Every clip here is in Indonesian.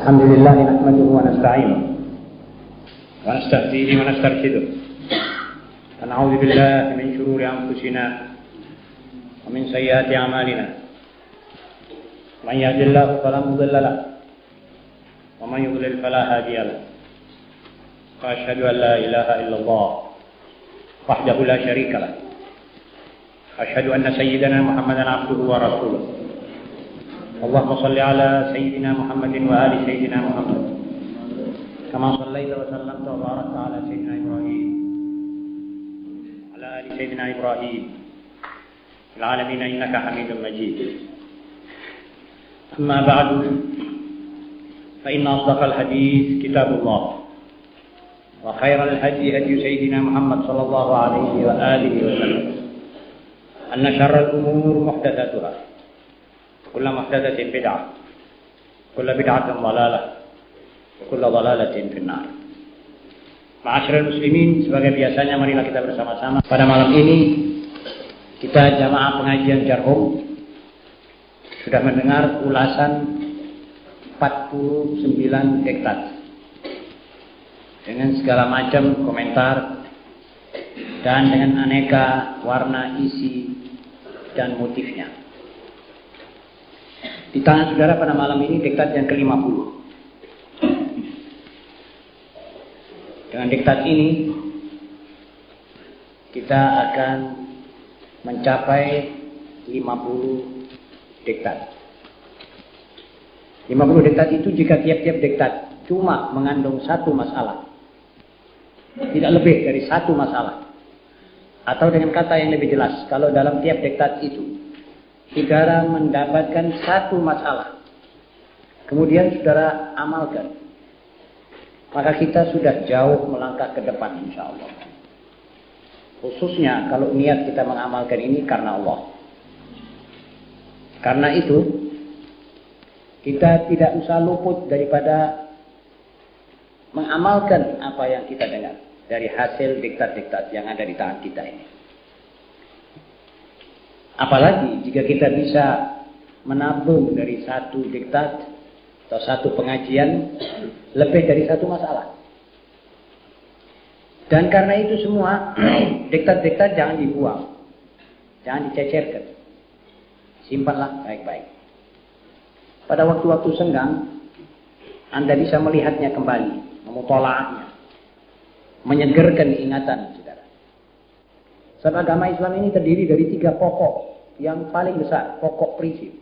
الحمد لله نحمده ونستعينه ونستهديه ونسترشده ونعوذ بالله من شرور أنفسنا ومن سيئات أعمالنا من يهد الله فلا مضل له ومن يضلل فلا هادي له وأشهد أن لا إله إلا الله وحده لا شريك له أشهد أن سيدنا محمدا عبده ورسوله اللهم صل على سيدنا محمد وآل سيدنا محمد كما صليت وسلمت وباركت على سيدنا إبراهيم وعلى آل سيدنا إبراهيم في العالمين إنك حميد مجيد. أما بعد فإن أصدق الحديث كتاب الله وخير الهدي هدي سيدنا محمد صلى الله عليه وآله وسلم أن شر الأمور محدثاتها كل محدثة بدعة كل بدعة ضلالة وكل ضلالة في النار. Ma'asyiral muslimin, sebagai biasanya marilah kita bersama-sama pada malam ini kita jamaah pengajian Jarhum sudah mendengar ulasan 49 diktat dengan segala macam komentar dan dengan aneka warna isi dan motifnya. Di tangan saudara pada malam ini diktat yang ke-50. Dengan diktat ini kita akan mencapai 50 diktat. 50 diktat itu jika tiap-tiap diktat cuma mengandung satu masalah, tidak lebih dari satu masalah. Atau dengan kata yang lebih jelas, kalau dalam tiap diktat itu saudara mendapatkan satu masalah, kemudian saudara amalkan, maka kita sudah jauh melangkah ke depan insya Allah. Khususnya kalau niat kita mengamalkan ini karena Allah. Karena itu kita tidak usah luput daripada mengamalkan apa yang kita dengar dari hasil diktat-diktat yang ada di tangan kita ini. Apalagi jika kita bisa menabung dari satu diktat atau satu pengajian lebih dari satu masalah. Dan karena itu semua diktat-diktat jangan dibuang, jangan dicecerkan, simpanlah baik-baik. Pada waktu-waktu senggang Anda bisa melihatnya kembali, memutolaahnya, menyegarkan ingatan saudara. Sebab agama Islam ini terdiri dari 3 pokok yang paling besar, pokok prinsip.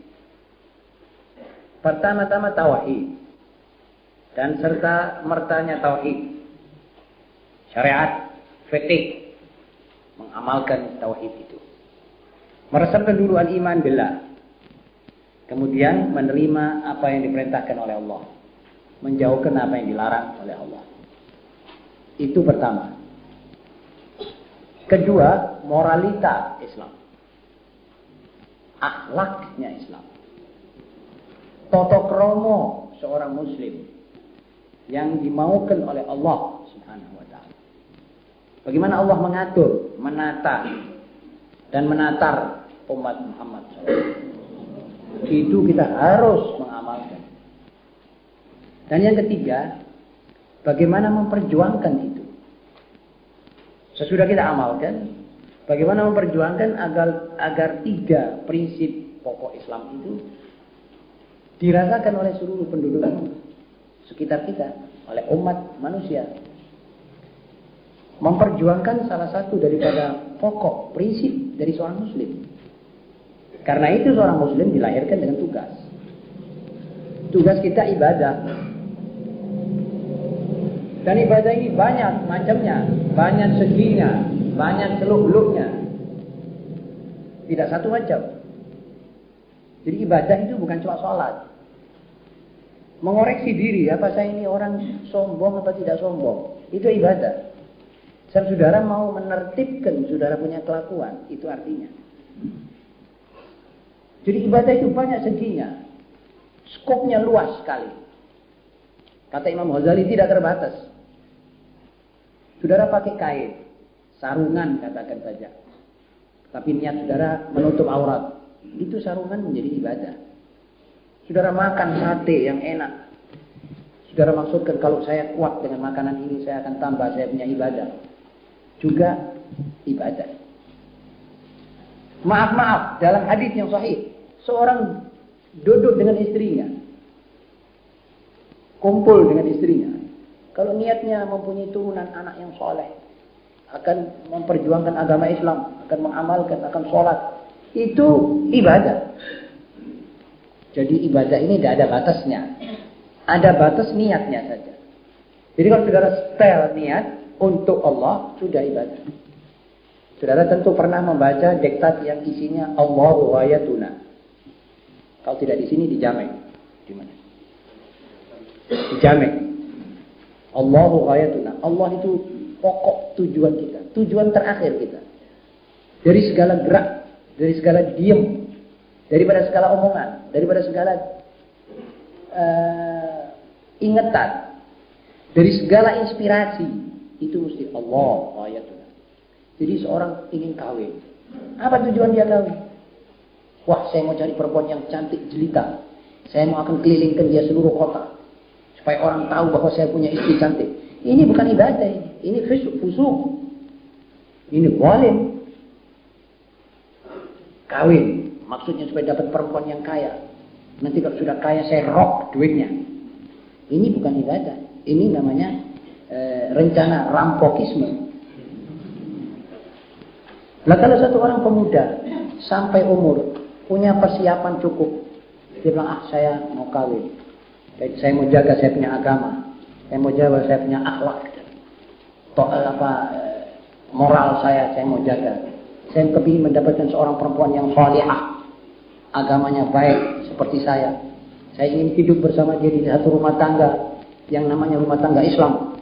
Pertama-tama tauhid dan serta mertanya tauhid. Syariat, fikih mengamalkan tauhid itu. Meresapkan dulu al-iman billah. Kemudian menerima apa yang diperintahkan oleh Allah, menjauhkan apa yang dilarang oleh Allah. Itu pertama. Kedua, moralita Islam. Akhlaknya Islam. Toto kromo seorang muslim yang dimaukan oleh Allah Subhanahu wa taala. Bagaimana Allah mengatur, menata dan menatar umat Muhammad SAW. Itu kita harus mengamalkan. Dan yang ketiga, bagaimana memperjuangkan itu. Sesudah kita amalkan, bagaimana memperjuangkan agar 3 prinsip pokok Islam itu dirasakan oleh seluruh penduduk sekitar kita, oleh umat manusia. Memperjuangkan salah satu daripada pokok prinsip dari seorang muslim. Karena itu seorang muslim dilahirkan dengan tugas. Tugas kita ibadah. Dan ibadah ini banyak macamnya, banyak seginya, banyak seluk-beluknya. Tidak satu macam. Jadi ibadah itu bukan cuma sholat. Mengoreksi diri, apa saya ini orang sombong atau tidak sombong. Itu ibadah. Saudara mau menertibkan saudara punya kelakuan, itu artinya. Jadi ibadah itu banyak seginya. Skopnya luas sekali. Kata Imam Ghazali tidak terbatas. Saudara pakai kain, sarungan katakan saja. Tapi niat saudara menutup aurat. Itu sarungan menjadi ibadah. Saudara makan sate yang enak. Saudara maksudkan kalau saya kuat dengan makanan ini, saya akan tambah, saya punya ibadah. Juga ibadah. Maaf, dalam hadis yang sahih, seorang duduk dengan istrinya, kumpul dengan istrinya. Kalau niatnya mempunyai turunan anak yang soleh, akan memperjuangkan agama Islam, akan mengamalkan, akan sholat, itu ibadah. Jadi ibadah ini tidak ada batasnya. Ada batas niatnya saja. Jadi kalau saudara setel niat untuk Allah, sudah ibadah. Saudara tentu pernah membaca diktat yang isinya Allahu ayatuna. Kalau tidak di sini, di Jamek. Di mana? Di Jamek. Allahu ayatuna. Allah itu pokok tujuan kita. Tujuan terakhir kita. Dari segala gerak. Dari segala diem. Daripada segala omongan. Daripada segala ingatan. Dari segala inspirasi. Itu mesti Allah ayatuna. Jadi seorang ingin kawin. Apa tujuan dia kawin? Wah, saya mau cari perempuan yang cantik jelita. Saya mau akan kelilingkan dia seluruh kota. Supaya orang tahu bahwa saya punya istri cantik. Ini bukan ibadah ini. Ini fusuk. Ini zalim. Kawin. Maksudnya supaya dapat perempuan yang kaya. Nanti kalau sudah kaya saya rok duitnya. Ini bukan ibadah. Ini namanya rencana rampokisme. Lah kalau satu orang pemuda sampai umur punya persiapan cukup. Dia bilang, saya mau kawin. Saya mau jaga saya punya agama. Saya mau jaga saya punya akhlak. Moral saya mau jaga. Saya kepingin mendapatkan seorang perempuan yang salihah. Agamanya baik seperti saya. Saya ingin hidup bersama dia di satu rumah tangga. Yang namanya rumah tangga Islam.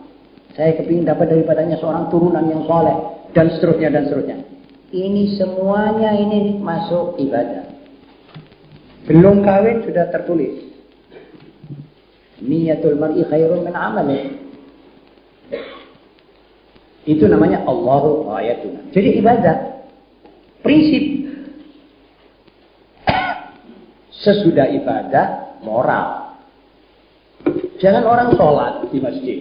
Saya kepingin dapat daripadanya seorang turunan yang saleh. Dan seterusnya, dan seterusnya. Ini semuanya ini masuk ibadah. Belum kawin sudah tertulis. Niyatul mar'i khairun min amali. Itu namanya Allahu ayatuna. Jadi ibadah. Prinsip. Sesudah ibadah, moral. Jangan orang sholat di masjid.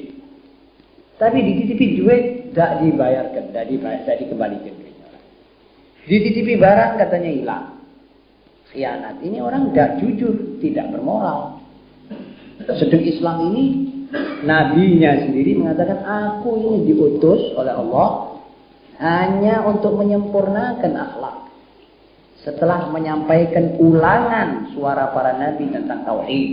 Tapi dititipi duit, tidak dibayarkan, tidak dikembalikan. Dititipi barang katanya hilang. Khianat. Ini orang tidak jujur, tidak bermoral. Sedang Islam ini, nabinya sendiri mengatakan, aku ini diutus oleh Allah hanya untuk menyempurnakan akhlak. Setelah menyampaikan ulangan suara para nabi tentang tauhid.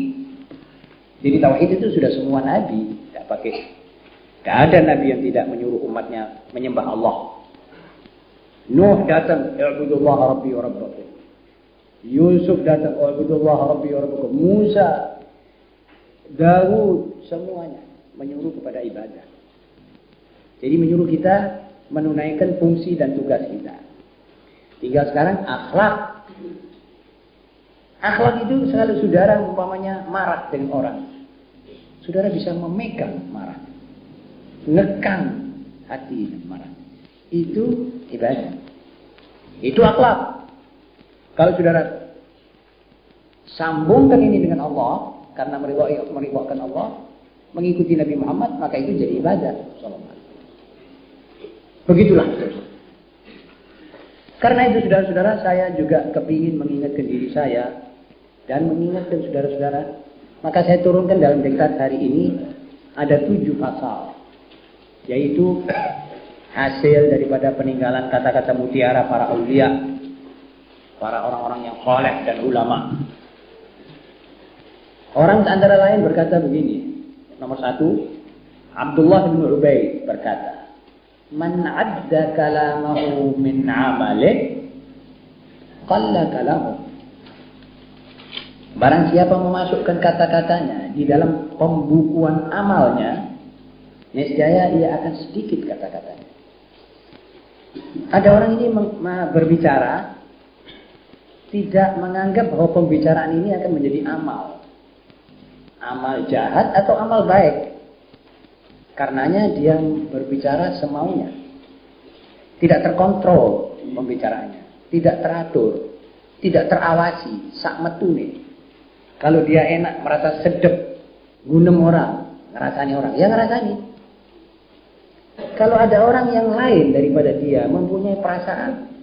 Jadi tauhid itu sudah semua nabi, tidak pakai. Tidak ada nabi yang tidak menyuruh umatnya menyembah Allah. Nuh datang, "I'budullah rabbi wa rabbakum." Yusuf datang, "I'budullah rabbi wa rabbakum." Musa, Daud, semuanya menyuruh kepada ibadah. Jadi menyuruh kita menunaikan fungsi dan tugas kita. Tinggal sekarang akhlak. Akhlak itu selalu saudara umpamanya marah dengan orang. Saudara bisa memegang marah. Ngekang hati dan marah. Itu ibadah. Itu akhlak. Kalau saudara sambungkan ini dengan Allah, karena meriwayatkan Allah, mengikuti Nabi Muhammad, maka itu jadi ibadah. Begitulah. Karena itu saudara-saudara, saya juga kepingin mengingatkan diri saya dan mengingatkan saudara-saudara. Maka saya turunkan dalam diktat hari ini ada 7 pasal, yaitu hasil daripada peninggalan kata-kata mutiara para aulia, para orang-orang yang saleh dan ulama. Orang antara lain berkata begini. Nomor 1, Abdullah bin Ubaid berkata, "Man adda kalamahu min amalih, qalla kalamuh." Barang siapa memasukkan kata-katanya di dalam pembukuan amalnya, niscaya ia akan sedikit kata-katanya. Ada orang ini berbicara tidak menganggap bahwa pembicaraan ini akan menjadi amal. Amal jahat atau amal baik. Karenanya dia berbicara semaunya. Tidak terkontrol pembicaraannya. Tidak teratur. Tidak terawasi. Sak metune. Kalau dia enak, merasa sedep. Gunem orang. Ngerasani orang, ya ngerasani. Kalau ada orang yang lain daripada dia mempunyai perasaan,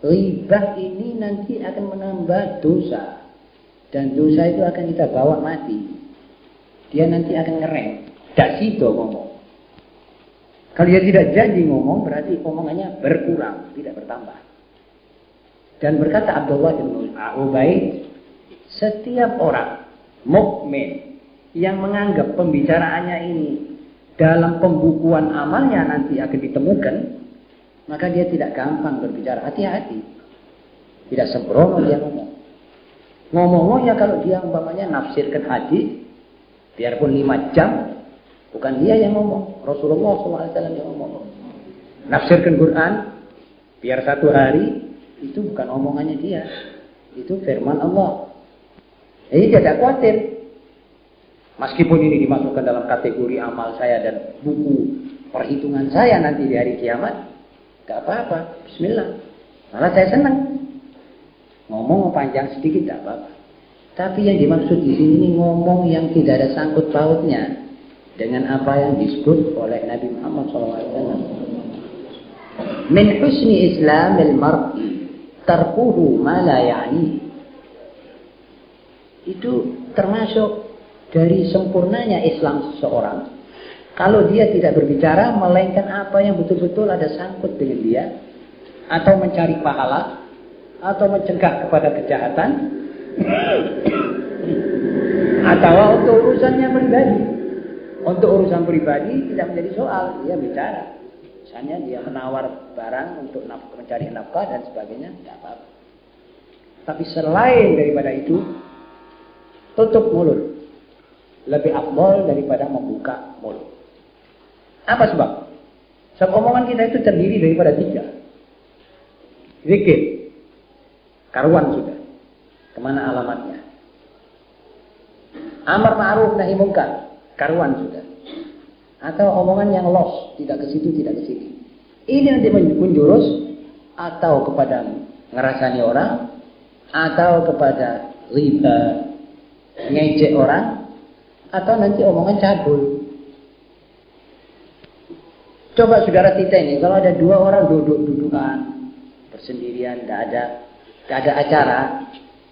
ghibah ini nanti akan menambah dosa. Dan dosa itu akan kita bawa mati. Dia nanti akan ngerem. Dak sido ngomong. Kalau dia tidak jadi ngomong, berarti omongannya berkurang, tidak bertambah. Dan berkata Abdullah bin Ubaid, setiap orang mukmin yang menganggap pembicaraannya ini dalam pembukuan amalnya nanti akan ditemukan, maka dia tidak gampang berbicara. Hati-hati. Tidak sembrono dia ngomong. Ngomong-ngomongnya kalau dia umpamanya nafsirkan hadis, biarpun 5 jam, bukan dia yang ngomong. Rasulullah SAW yang ngomong. Nafsirkan Quran, biar 1 hari, itu bukan omongannya dia. Itu firman Allah. Jadi tidak khawatir. Meskipun ini dimasukkan dalam kategori amal saya dan buku perhitungan saya nanti di hari kiamat, gak apa-apa. Bismillah. Malah saya senang. Ngomong panjang sedikit gak apa-apa. Tapi yang dimaksud di sini ini ngomong yang tidak ada sangkut pautnya dengan apa yang disebut oleh Nabi Muhammad SAW. Min husni islamil mar'i tarkuhu ma la ya'ni. Itu termasuk dari sempurnanya Islam seseorang. Kalau dia tidak berbicara, melainkan apa yang betul-betul ada sangkut dengan dia, atau mencari pahala, atau mencegah kepada kejahatan, atau untuk urusannya pribadi. Untuk urusan pribadi tidak menjadi soal, dia bicara. Misalnya dia menawar barang untuk mencari nafkah dan sebagainya, tidak apa-apa. Tapi selain daripada itu, tutup mulut. Lebih afdal daripada membuka mulut. Apa sebab? Sebab omongan kita itu terdiri daripada 3. Zikir. Karuan sudah. Kemana alamatnya? Amar ma'ruf nahi munkar. Karuan sudah. Atau omongan yang los. Tidak ke situ, tidak ke sini. Ini nanti menjurus atau kepada ngerasani orang, atau kepada riba, ngejek orang, atau nanti omongan cabul. Coba saudara kita ini, kalau ada 2 orang duduk-dudukan bersendirian, gak ada acara,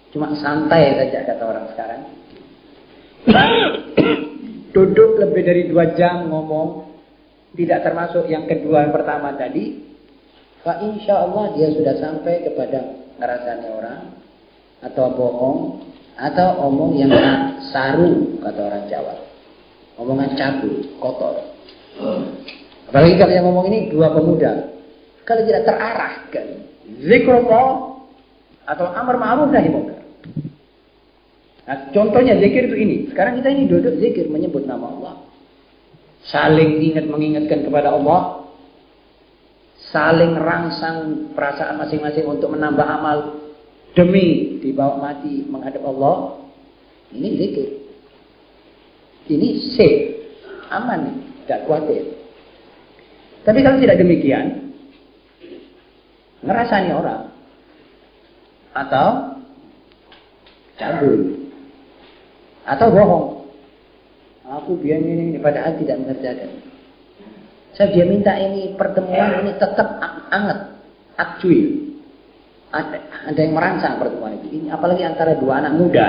cuma santai saja kata orang sekarang. Duduk lebih dari 2 jam ngomong, tidak termasuk yang kedua, yang pertama tadi. Fa insya Allah dia sudah sampai kepada ngerasani orang, atau bohong, atau omong yang saru kata orang Jawa. Omongan cabul, kotor. Apalagi kalau yang ngomong ini 2 pemuda. Kalau tidak terarahkan zikrullah atau amar ma'ruf nahi munkar. Nah, contohnya zikir itu ini. Sekarang kita ini duduk zikir menyebut nama Allah. Saling mengingatkan kepada Allah. Saling rangsang perasaan masing-masing untuk menambah amal demi dibawa mati menghadap Allah. Ini zikir. Ini safe, aman, tidak khawatir. Tapi kalau tidak demikian, ngerasani orang atau cabul atau bohong. Aku biar ini padahal tidak mengerjakan. Dia minta ini pertemuan ini tetap anget, aktual. Ada yang merangsang pertemuan itu. Ini apalagi antara 2 anak muda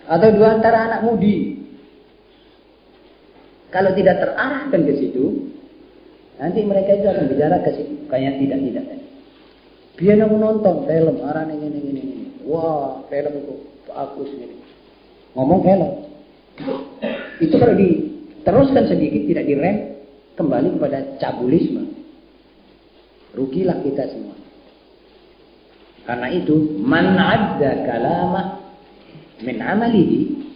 atau 2 antara anak mudi. Kalau tidak terarahkan ke situ, nanti mereka itu akan bicara ke situ. Kayak tidak tadi. Biar aku nonton film, arah ini. Wah, film itu bagus ini. Ngomong film. Itu kalau diteruskan sedikit, tidak direm, kembali kepada cabulisme. Rugilah kita semua. Karena itu, man adda kalamah min amalihi.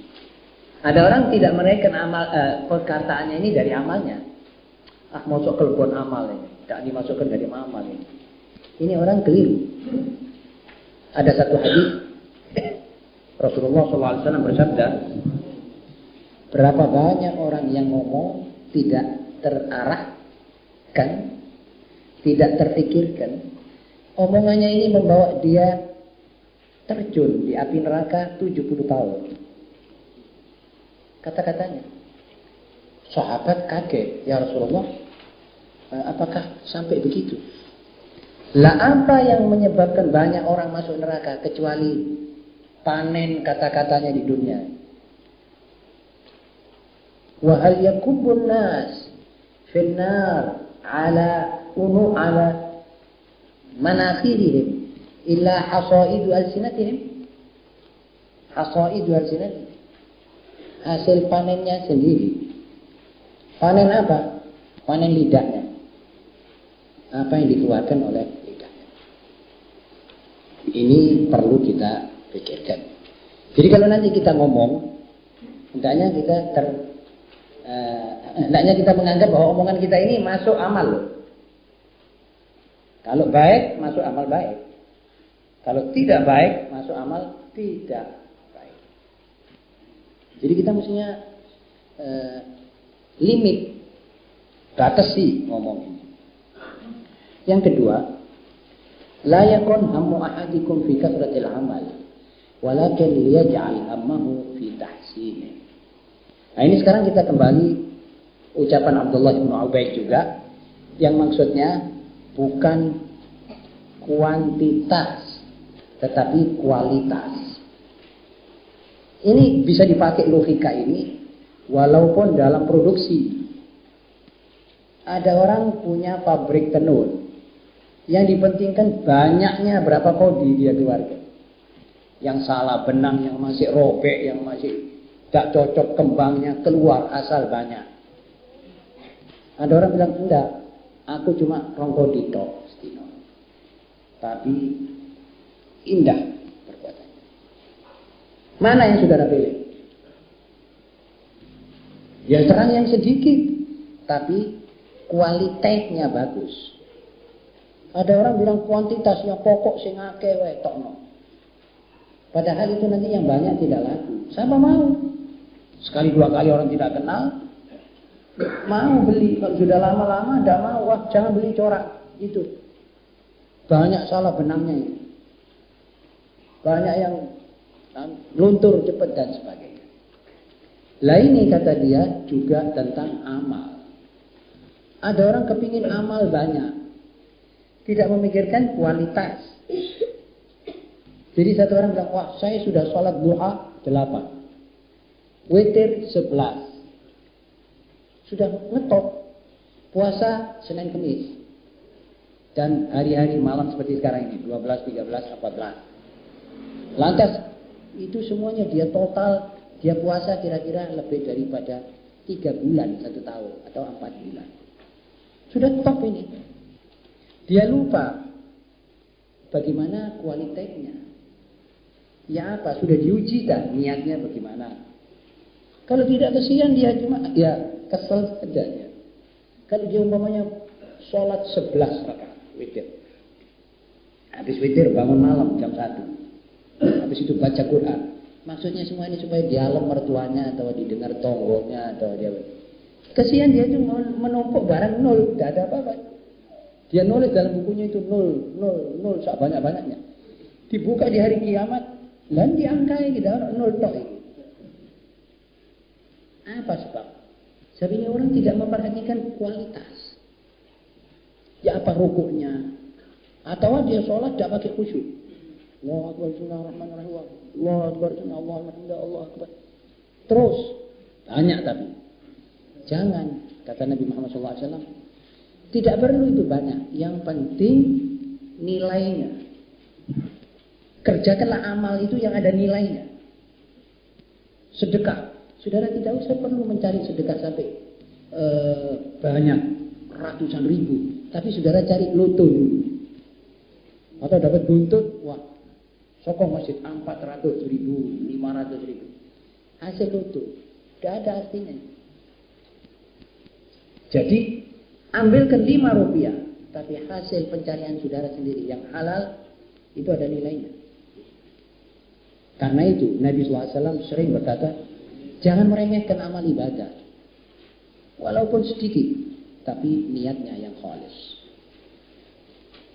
Ada orang tidak menaikkan perkataannya ini dari amalnya. Masuk kelebon amal ini. Tidak dimasukkan dari amal ini. Ini orang keliru. Ada satu hadis Rasulullah SAW bersabda, berapa banyak orang yang ngomong tidak terarahkan, tidak terfikirkan. Omongannya ini membawa dia terjun di api neraka 70 tahun. Kata-katanya. Sahabat kaget, ya Rasulullah, apakah sampai begitu? Lah apa yang menyebabkan banyak orang masuk neraka kecuali panen kata-katanya di dunia? Wa hal yakubbun nas fin nar ala manakhirihim illa hasaidu alsinatihim. Hasaidu alsinatihim. Hasil panennya sendiri. Panen apa? Panen lidahnya. Apa yang dikeluarkan oleh lidahnya. Ini perlu kita pikirkan. Jadi kalau nanti kita ngomong, hendaknya kita menganggap bahwa omongan kita ini masuk amal loh. Kalau baik, masuk amal baik. Kalau tidak baik, masuk amal tidak baik. Jadi kita mestinya limit, batasi ngomong ini. Yang kedua, la yakun hammu ahadikum fi kathratil amal, walakin liyaj'al hammahu fi tahsini. Nah, ini sekarang kita kembali ucapan Abdullah bin Ubaid juga, yang maksudnya bukan kuantitas tetapi kualitas. Ini bisa dipakai logika ini walaupun dalam produksi. Ada orang punya pabrik tenun, yang dipentingkan banyaknya berapa kodi dia keluarkan. Yang salah benang, yang masih robek, yang masih tak cocok kembangnya keluar asal banyak. Ada orang bilang enggak, aku cuma rongkodi tok setino. Tapi indah perbuatannya. Mana yang saudara pilih? Ya terang yang sedikit, tapi kualitasnya bagus. Ada orang bilang kuantitasnya pokok sing akeh wae tokno. Padahal itu nanti yang banyak tidak laku. Siapa mau? Sekali dua kali orang tidak kenal, mau beli. Kalau sudah lama-lama tidak mau, wah jangan beli corak itu. Banyak salah benangnya. Banyak yang luntur cepat dan sebagainya. Lah ini kata dia juga tentang amal. Ada orang kepingin amal banyak, tidak memikirkan kualitas. Jadi satu orang bilang, wah saya sudah sholat duha 8, witir 11, sudah ngetop, puasa Senin Kemis, dan hari-hari malam seperti sekarang ini 12, 13, 14. Lantas itu semuanya dia total, dia puasa kira-kira lebih daripada 3 bulan 1 tahun atau 4 bulan. Sudah top ini. Dia lupa bagaimana kualitasnya. Ya apa? Sudah diuji kan niatnya bagaimana? Kalau tidak kesian dia cuma ya kesel saja dia. Kalau dia umpamanya sholat 11 rakaat witir. Habis witir bangun malam jam 1. Habis itu baca Quran. Maksudnya semua ini supaya dialog mertuanya atau didengar tonggonya atau dia. Kesian dia itu menumpuk barang 0, tidak ada apa-apa. Dia nulis dalam bukunya itu 0, 0, 0, sebanyak-banyaknya. Dibuka di hari kiamat, dan diangkai kita orang 0 tok. Apa sebab? Sebenarnya orang tidak memperhatikan kualitas. Ya apa rukuknya? Atau dia sholat tidak pakai khusyuk. Allahu Akbar, Bismillahirrahmanirrahim. Allahu Akbar, Alhamdulillah, Allahu Akbar. Terus banyak tapi. Jangan, kata Nabi Muhammad SAW, tidak perlu itu banyak. Yang penting nilainya. Kerjakanlah amal itu yang ada nilainya. Sedekah. Saudara tidak usah perlu mencari sedekah sampai banyak, ratusan ribu. Tapi saudara cari loto dulu. Atau dapat buntut, wah, sokong masjid 400 ribu, 500 ribu. Hasil loto. Tidak ada artinya. Jadi ambilkan 5 rupiah, tapi hasil pencarian saudara sendiri yang halal itu ada nilainya. Karena itu Nabi SAW sering berkata, jangan meremehkan amal ibadah, walaupun sedikit, tapi niatnya yang khalis.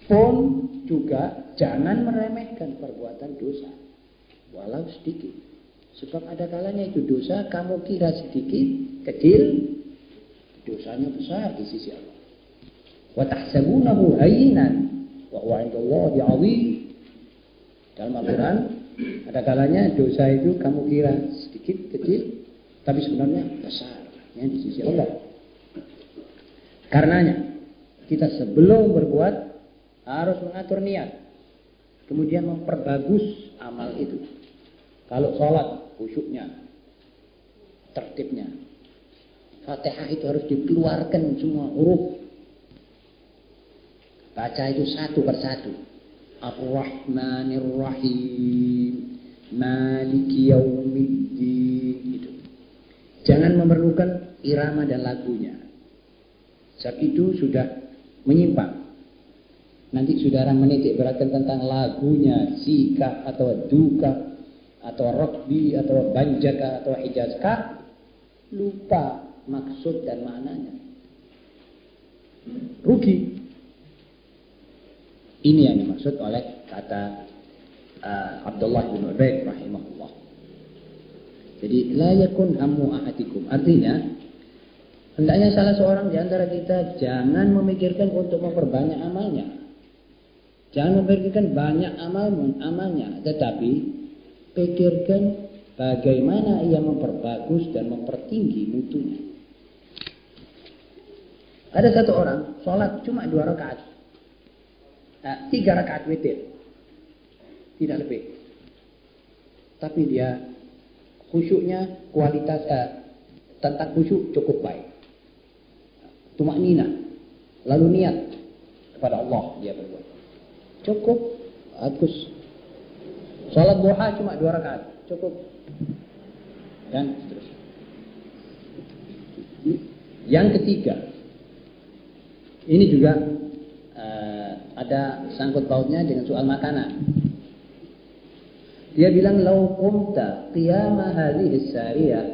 Pun juga jangan meremehkan perbuatan dosa, walau sedikit. Sebab ada kalanya itu dosa kamu kira sedikit, kecil, dosanya besar di sisi Allah. Wa tahsabunahu hayyinan wa huwa 'indallahi 'azim. Dalam Al-Quran ada kalanya dosa itu kamu kira sedikit kecil, tapi sebenarnya besarnya di sisi Allah. Karenanya kita sebelum berbuat harus mengatur niat, kemudian memperbagus amal itu. Kalau sholat, khusyuknya, tertibnya, Fatihah itu harus dikeluarkan semua huruf, baca itu satu persatu. Ar-Rahmanir Rahim, Maliki Yaumiddin, itu. Jangan memerlukan irama dan lagunya. Sebab itu sudah menyimpang. Nanti saudara menitik beratkan tentang lagunya, zika atau duka atau rokbi atau banjaka atau hijazka, lupa maksud dan maknanya. Rugi. Ini yang dimaksud oleh kata Abdullah bin Ubaid rahimahullah. Jadi la yakun hammu ahadikum. Artinya hendaknya salah seorang di antara kita jangan memikirkan untuk memperbanyak amalnya. Jangan memikirkan banyak amalnya, tetapi pikirkan bagaimana ia memperbagus dan mempertinggi mutunya. Ada satu orang sholat cuma 2 rakaat, 3 rakaat witir, tidak lebih. Tapi dia khusyuknya kualitas tentang khusyuk cukup baik. Tumaknina, lalu niat kepada Allah dia berbuat. Cukup, bagus. Salat duha cuma 2 rakaat, cukup. Dan seterusnya. Yang ketiga, ini juga ada sangkut pautnya dengan soal makanan. Dia bilang, "Lau qumta qiyama hadhihi as-sariyah,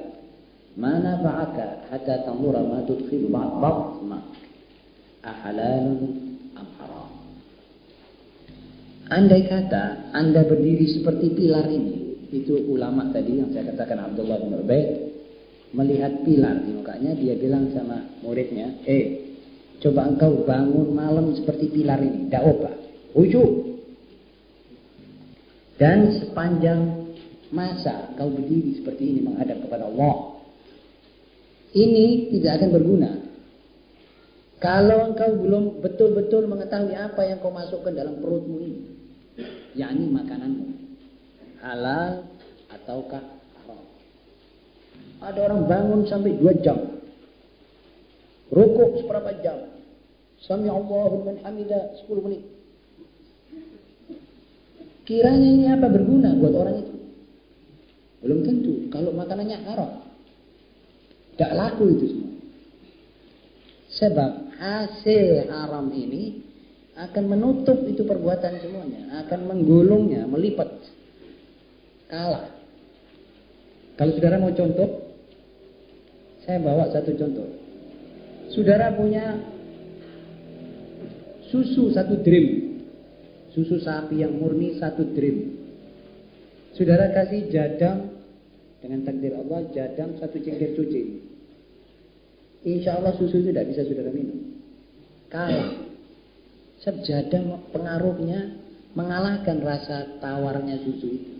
ma nafa'aka hatta tanzura ma tudkhilu batmak, ahalalun am haram." Andai kata Anda berdiri seperti pilar ini, itu ulama tadi yang saya katakan Abdullah bin Ubaid, melihat pilar di mukanya, dia bilang sama muridnya, coba engkau bangun malam seperti pilar ini, dakwah, khusyuk. Dan sepanjang masa kau berdiri seperti ini menghadap kepada Allah, ini tidak akan berguna kalau engkau belum betul-betul mengetahui apa yang kau masukkan dalam perutmu ini, yakni makananmu, halal ataukah haram. Ada orang bangun sampai 2 jam, rukuk seberapa jam, Sami Allahu liman hamidah 10 menit. Kiranya ini apa berguna buat orang itu? Belum tentu. Kalau makanannya haram, tidak laku itu semua. Sebab hasil haram ini akan menutup itu perbuatan semuanya, akan menggulungnya, melipat, kalah. Kalau saudara mau contoh, saya bawa satu contoh. Saudara punya susu 1 drim, susu sapi yang murni 1 drim. Saudara kasih jadam, dengan takdir Allah, jadam 1 cengkir cuci. Insya Allah susu itu tidak bisa saudara minum. Kalah. Sebab jadam pengaruhnya mengalahkan rasa tawarnya susu itu.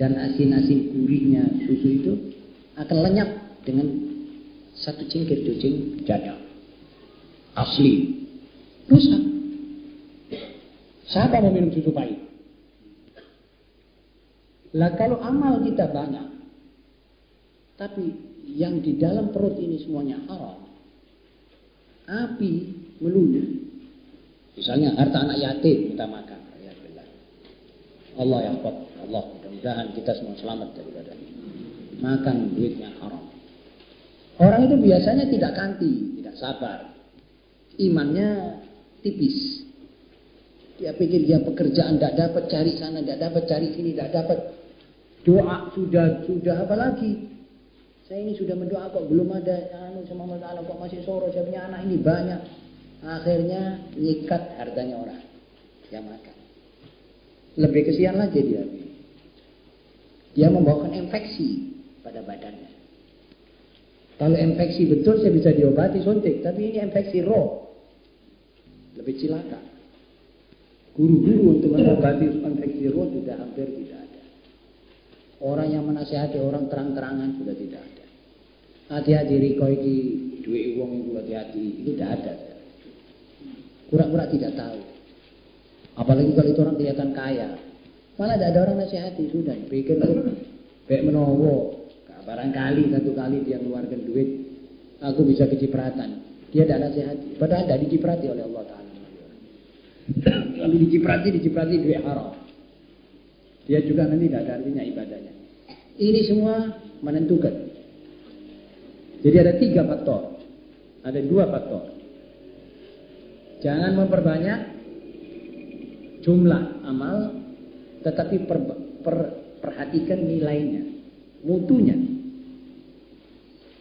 Dan asin-asin gurihnya susu itu akan lenyap dengan 1 cengkir cuci jadam. Asli. Rusak. Siapa mau minum susu pahit? Lah kalau amal kita banyak, tapi yang di dalam perut ini semuanya haram, api melulu. Misalnya harta anak yatim kita makan. Allah ya Allah, mudah-mudahan kita semua selamat daripada makan duitnya haram. Orang itu biasanya tidak kanti, tidak sabar, imannya tipis. Dia pikir dia pekerjaan tidak dapat, cari sana tidak dapat, cari sini tidak dapat. Doa sudah apa lagi? Saya ini sudah mendoa kok belum ada sama Allah, kok masih soro, saya punya anak ini banyak. Akhirnya nyikat hartanya orang yang makan. Lebih kesian lagi dia. Dia membawakan infeksi pada badannya. Kalau infeksi betul saya bisa diobati suntik, tapi ini infeksi roh. Lebih cilaka. Guru-guru untuk mengobati infeksi roh sudah hampir tidak ada. Orang yang menasihati orang terang-terangan sudah tidak ada. Hati-hati riko iki duwe wong iku hati-hati, itu tidak ada. Pura-pura tidak tahu. Apalagi kalau itu orang kelihatan kaya. Malah tidak ada orang nasihati, sudah pikir baik menowo. Barangkali satu kali dia mengeluarkan duit, aku bisa kecipratan. Dia tidak nasihati, padahal tidak diciprati oleh Allah Ta'ala. Kalau diciprati duit haram. Dia juga nanti tidak ada artinya ibadahnya. Ini semua menentukan. Jadi ada 3 faktor. Ada 2 faktor. Jangan memperbanyak jumlah amal, tetapi perhatikan nilainya, mutunya.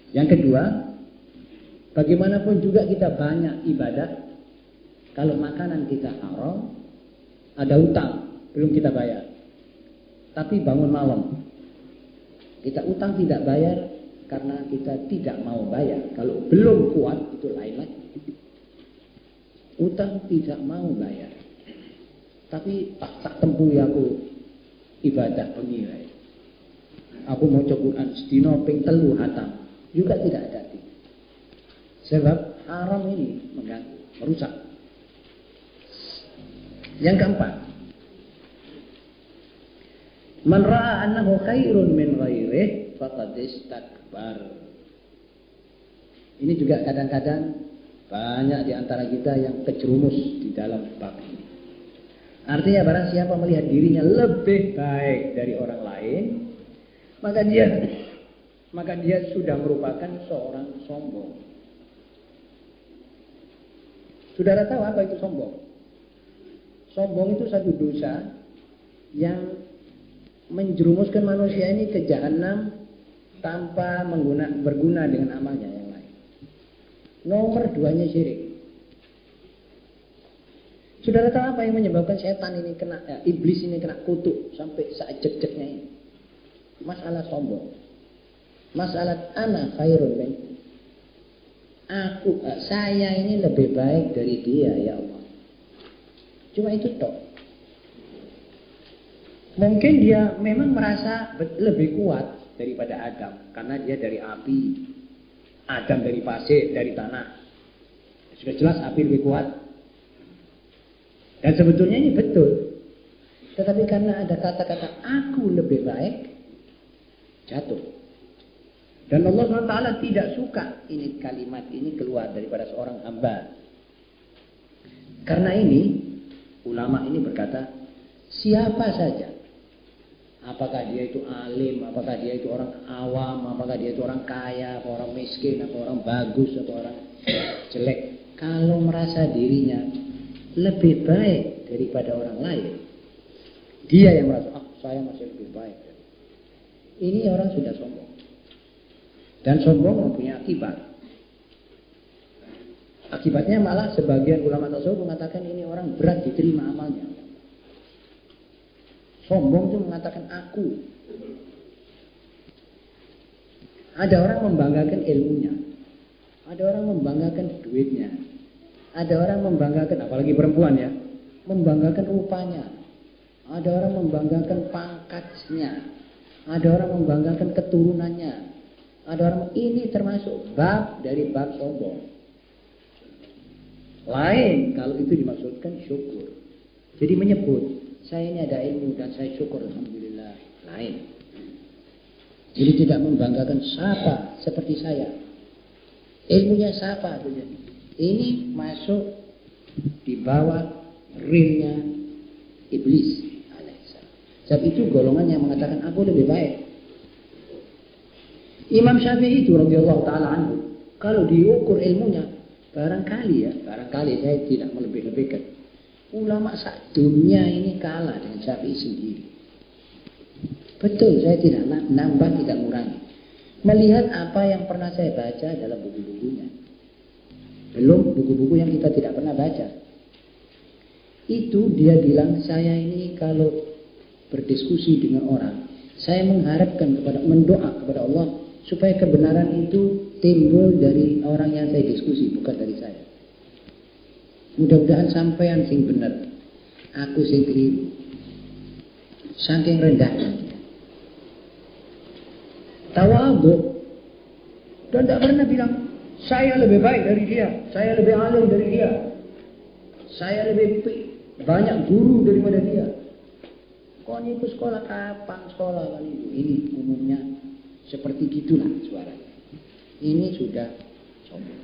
Yang kedua, bagaimanapun juga kita banyak ibadah, kalau makanan kita haram, ada utang, belum kita bayar. Tapi bangun malam, kita utang tidak bayar karena kita tidak mau bayar. Kalau belum kuat, itu lain lagi. Utang tidak mau bayar. Tapi tak tempuh aku ibadah pengirai. Aku mau Quran sedina ping 3 hatam. Juga tidak ada. Sebab haram ini mengganggu, merusak. Yang keempat, man ra'a annahu khairun min ghairihi faqad istakbar. Ini juga kadang-kadang banyak di antara kita yang kejerumus di dalam bab ini. Artinya barang siapa melihat dirinya lebih baik dari orang lain, maka dia sudah merupakan seorang sombong. Saudara tahu apa itu sombong? Sombong itu satu dosa yang menjerumuskan manusia ini ke jahanam tanpa berguna dengan amalnya yang lain. Nomor 2-nya syirik. Saudara tahu apa yang menyebabkan setan ini kena, iblis ini kena kutuk sampai sajek-jeknya ini? Masalah sombong. Masalah ana khairun min. Saya ini lebih baik dari dia, ya Allah. Cuma itu toh. Mungkin dia memang merasa lebih kuat daripada Adam, karena dia dari api. Adam dari pasir, dari tanah. Sudah jelas api lebih kuat. Dan sebetulnya ini betul. Tetapi karena ada kata-kata aku lebih baik, jatuh. Dan Allah SWT tidak suka ini kalimat ini keluar daripada seorang hamba. Karena ini, ulama ini berkata, siapa saja, apakah dia itu alim, apakah dia itu orang awam, apakah dia itu orang kaya, apa orang miskin, apa orang bagus, atau orang jelek, kalau merasa dirinya lebih baik daripada orang lain, dia yang merasa, saya masih lebih baik. Ini orang sudah sombong. Dan sombong mempunyai akibat. Akibatnya malah sebagian ulama tasawuf mengatakan ini orang berat diterima amalnya. Sombong itu mengatakan aku. Ada orang membanggakan ilmunya. Ada orang membanggakan duitnya. Ada orang membanggakan, apalagi perempuan ya, membanggakan rupanya. Ada orang membanggakan pangkatnya. Ada orang membanggakan keturunannya. Ada orang, ini termasuk bab dari bab sombong. Lain kalau itu dimaksudkan syukur. Jadi menyebut, saya ini ada ilmu dan saya syukur, alhamdulillah. Lain. Jadi tidak membanggakan siapa seperti saya. Ilmunya siapa saja. Ini masuk di bawah rilnya iblis. Sebab itu golongan yang mengatakan aku lebih baik. Imam Syafi'i itu radhiyallahu taala anhu, kalau diukur ilmunya, barangkali saya tidak melebih-lebihkan. Ulama sak dunia ini kalah dengan Syafi'i sendiri. Betul, saya tidak nambah, tidak mengurangi. Melihat apa yang pernah saya baca dalam buku-bukunya. Belum buku-buku yang kita tidak pernah baca. Itu dia bilang, saya ini kalau berdiskusi dengan orang, saya mengharapkan mendoa kepada Allah supaya kebenaran itu timbul dari orang yang saya diskusi, bukan dari saya. Mudah-mudahan sampean sing bener, aku sing keliru. Saking rendahnya. Tawadhu. Dan tidak pernah bilang, saya lebih baik dari dia, saya lebih alim dari dia, saya lebih banyak guru daripada dia. Kau ini sekolah kapan sekolah kali itu? Ini umumnya seperti gitulah suaranya. Ini sudah sombong.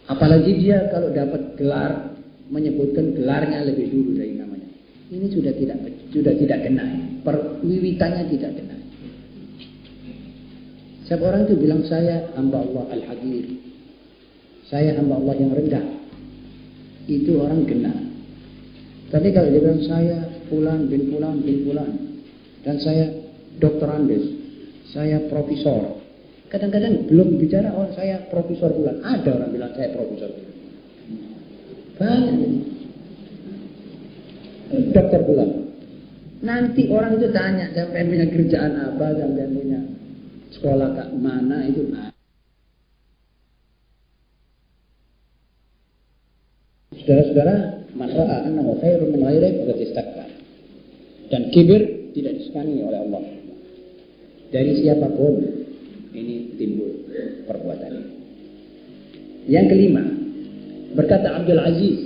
Apalagi dia kalau dapat gelar, menyebutkan gelarnya lebih dulu dari namanya. Ini sudah tidak kena. Perwiwitannya tidak kena. Setiap orang itu bilang saya hamba Allah Al-Haqir. Saya hamba Allah yang rendah. Itu orang kena. Tapi kalau dia bilang saya Fulan bin Fulan bin Fulan, dan saya Dr. Andes, saya profesor. Kadang-kadang belum bicara saya profesor Fulan. Ada orang bilang saya profesor Fulan. Banyak ini. Dokter Fulan. Nanti orang itu tanya, sampai punya kerjaan apa, sampai punya sekolah ke mana itu. Saudara-saudara, masalah annahu khairun min ghairihi faqad istakbar. Dan kibir tidak disukani oleh Allah. Dari siapapun ini timbul perbuatan ini. Yang kelima, berkata Abdul Aziz,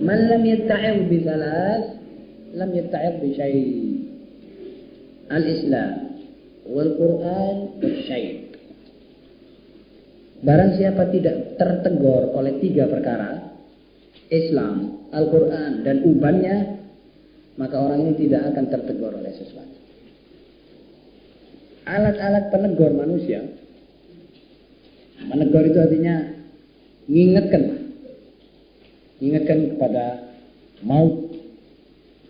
man lam yatta'id bi thalath lam yatta'id bi syai'. Al-Islam wal Quran wal syai'. Barang siapa tidak tertegur oleh tiga perkara, Islam, Al-Quran, dan ubannya, maka orang ini tidak akan tertegur oleh sesuatu. Alat-alat penegur manusia, menegur itu artinya mengingatkan kepada maut,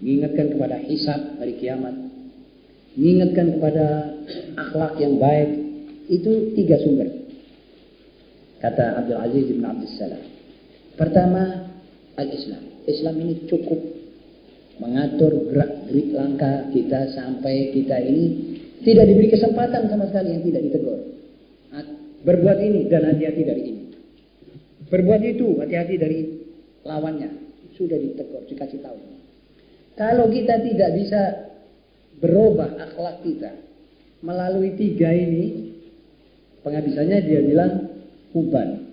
mengingatkan kepada hisab hari kiamat, mengingatkan kepada akhlak yang baik. Itu tiga sumber. Kata Abdul Aziz bin Abdul Salam. Pertama, Al-Islam. Islam ini cukup mengatur gerak-gerik langkah kita sampai kita ini tidak diberi kesempatan sama sekali yang tidak ditegur. Berbuat ini dan hati-hati dari ini. Berbuat itu, hati-hati dari lawannya. Sudah ditegur, dikasih tahu. Kalau kita tidak bisa berubah akhlak kita melalui tiga ini, penghabisannya dia bilang uban.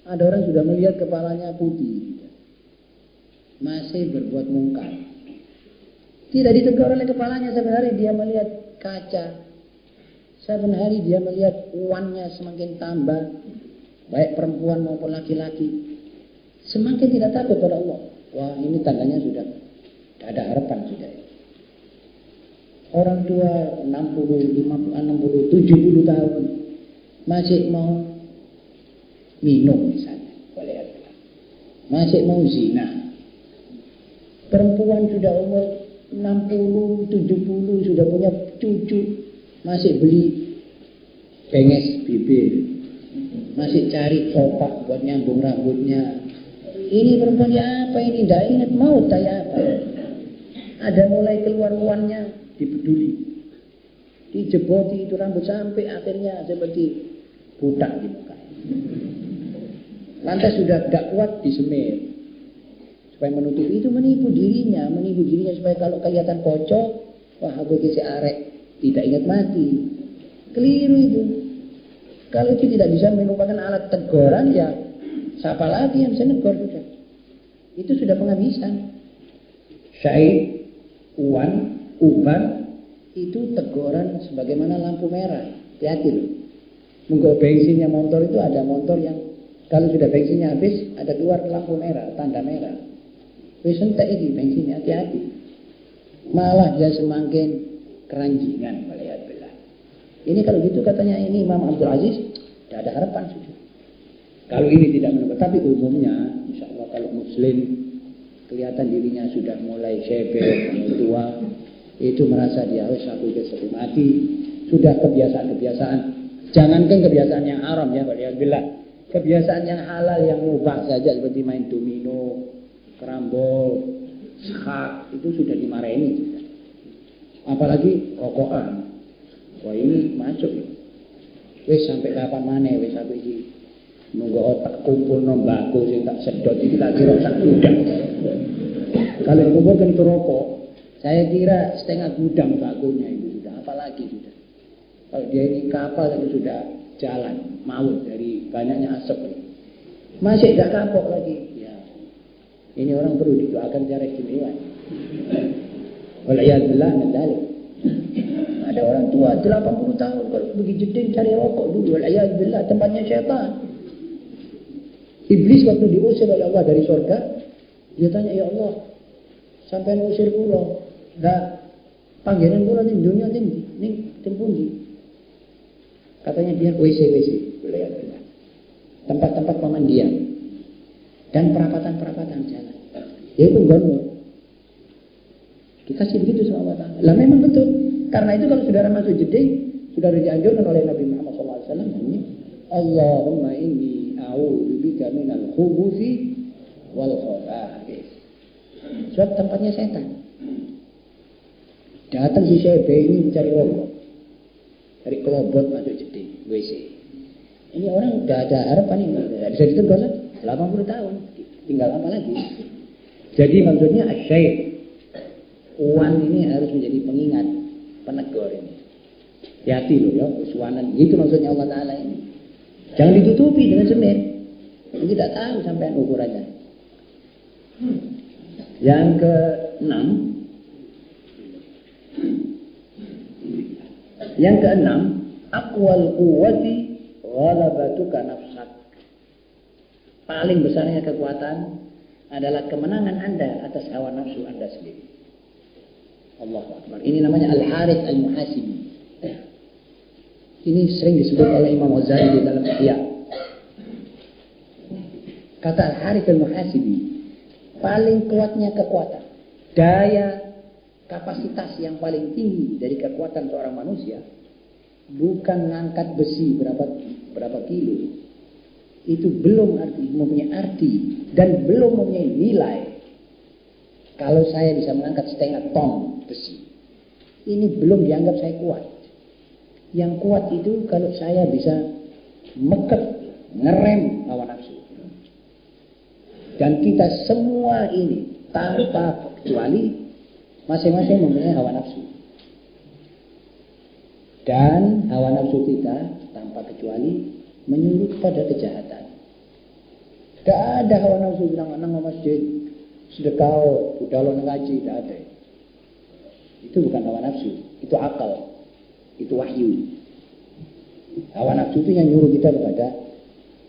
Ada orang sudah melihat kepalanya putih, masih berbuat mungkar. Tidak ditegur oleh kepalanya, saban hari dia melihat kaca, saban hari dia melihat uannya semakin tambah, baik perempuan maupun laki-laki, semakin tidak takut pada Allah. Wah, ini tandanya sudah tidak ada harapan sudah. Orang tua 60, 50, 60, 70 tahun masih mau minum misalnya, masih mau zina. Perempuan sudah umur 60, 70 sudah punya cucu, masih beli penges bibir, masih cari kopak buat nyambung rambutnya. Ini perempuannya apa ini? Tidak ingat maut kayak apa. Ada mulai keluar uannya, dipeduli, dijeboti itu rambut sampai akhirnya seperti budak di muka. Lantas sudah tidak kuat disemir supaya menutupi itu, menipu dirinya supaya kalau kelihatan kocok, wah aku kisi arek, tidak ingat mati. Keliru itu. Kalau itu tidak bisa merupakan alat teguran, ya siapa lagi yang bisa negur sudah. Itu sudah penghabisan. Syai, uan, uban itu teguran sebagaimana lampu merah. Hati-hati loh. Menggo bensinnya motor itu ada motor yang kalau sudah bensinnya habis, ada keluar lampu merah, tanda merah. Wis entek iki bensinnya, hati-hati. Malah dia semakin keranjingan melihat belah. Ini kalau gitu katanya ini Imam Abdul Aziz, tidak ada harapan sudah. Kalau ini tidak menegur, tapi umumnya, insya Allah kalau Muslim kelihatan dirinya sudah mulai syebel, mulai tua, itu merasa dia harus aku seperti mati. Sudah kebiasaan-kebiasaan. Jangankan kebiasaan yang haram ya, waliyadzubillah. Kebiasaan yang halal, yang mubah saja seperti main domino, kerambol, skak, itu sudah dimarahi. Apalagi rokokan. Wah ini masuk. Wis sampai kapan maneh wis aku iki nunggu otak kumpul nombako sing tak sedot iki tak kira sak gudang. Kalau kumpulkan itu rokok, saya kira setengah gudang bakunya itu sudah, apalagi sudah. Kalau dia ini kapal itu sudah jalan maut dari banyaknya asap. Masih gak kapok lagi. Ya. Ini orang perlu didoakan secara istimewa. Waliyadillah nadalik. Ada orang tua 80 tahun kalau pergi jeding cari rokok dulu. Waliyadillah tempatnya syaitan. Iblis waktu diusir oleh Allah dari surga, dia tanya, ya Allah, sampai ngusir kula, dah panggilan kula ning dunia ning tempundi. Katanya dia WC, waliyadillah. Tempat-tempat pemandian dan perapatan-perapatan jalan. Ya itu gono. Dikasih begitu sama Allah Ta'ala. Lah memang betul. Karena itu kalau saudara masuk jeding, sudah dianjurkan oleh Nabi Muhammad SAW, Allahumma inni a'udzubika minal khubuthi wal khaba'ith. Sebab tempatnya setan. Datang si Syebe ini mencari rokok, dari kelobot masuk jeding WC. Ini orang udah ada harapan ini, tidak bisa ditegur lagi. 80 tahun, tinggal apa lagi? Jadi maksudnya asyik, uang ini harus menjadi pengingat, penegur ini. Hati-hati loh ya, usuanan. Itu maksudnya Allah Ta'ala ini. Jangan ditutupi dengan semen. Tidak tahu sampai ukurannya. Yang keenam, aqwal quwwati ghalabatuka nafsak. Paling besarnya kekuatan adalah kemenangan Anda atas hawa nafsu Anda sendiri. Allahu Akbar. Ini namanya Al-Harith Al-Muhasibi. Ini sering disebut oleh Imam Ghazali di dalam Ihya. Kata Al-Harith Al-Muhasibi, paling kuatnya kekuatan, daya kapasitas yang paling tinggi dari kekuatan seorang manusia bukan ngangkat besi berapa kilo. Itu belum mempunyai arti dan belum mempunyai nilai. Kalau saya bisa mengangkat setengah ton besi, ini belum dianggap saya kuat. Yang kuat itu kalau saya bisa meket, ngerem hawa nafsu. Dan kita semua ini tanpa kecuali masing-masing mempunyai hawa nafsu. Dan hawa nafsu kita tanpa kecuali menyuruh pada kejahatan. Tidak ada hawa nafsu bilang nang masjid sedekah, udah lo ngaji, tidak ada. Itu bukan hawa nafsu, itu akal, itu wahyu. Hawa nafsu itu yang nyuruh kita kepada,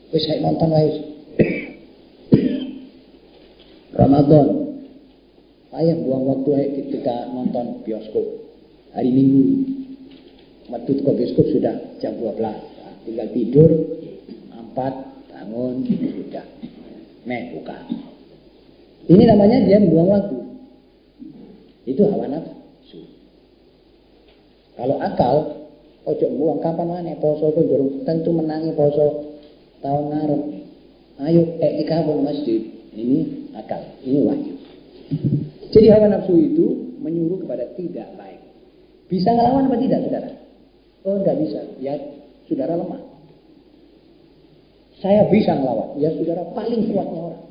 wes saya nonton wes Ramadan, ayah buang waktu kita nonton bioskop hari Minggu. Waktu ke bioskop sudah jam 12. Tinggal tidur 4 bangun sudah buka. Ini namanya dia membuang waktu. Itu hawa nafsu. Kalau akal, ojo buang kapan mana poso pun tentu menangi poso tahun ngarep. Ayo iktikaf masjid. Ini akal, ini wahyu. Jadi hawa nafsu itu menyuruh kepada tidak baik. Bisa ngelawan apa tidak, saudara? Oh, enggak bisa. Ya, saudara lemah. Saya bisa ngelawan. Ya, saudara paling kuatnya orang.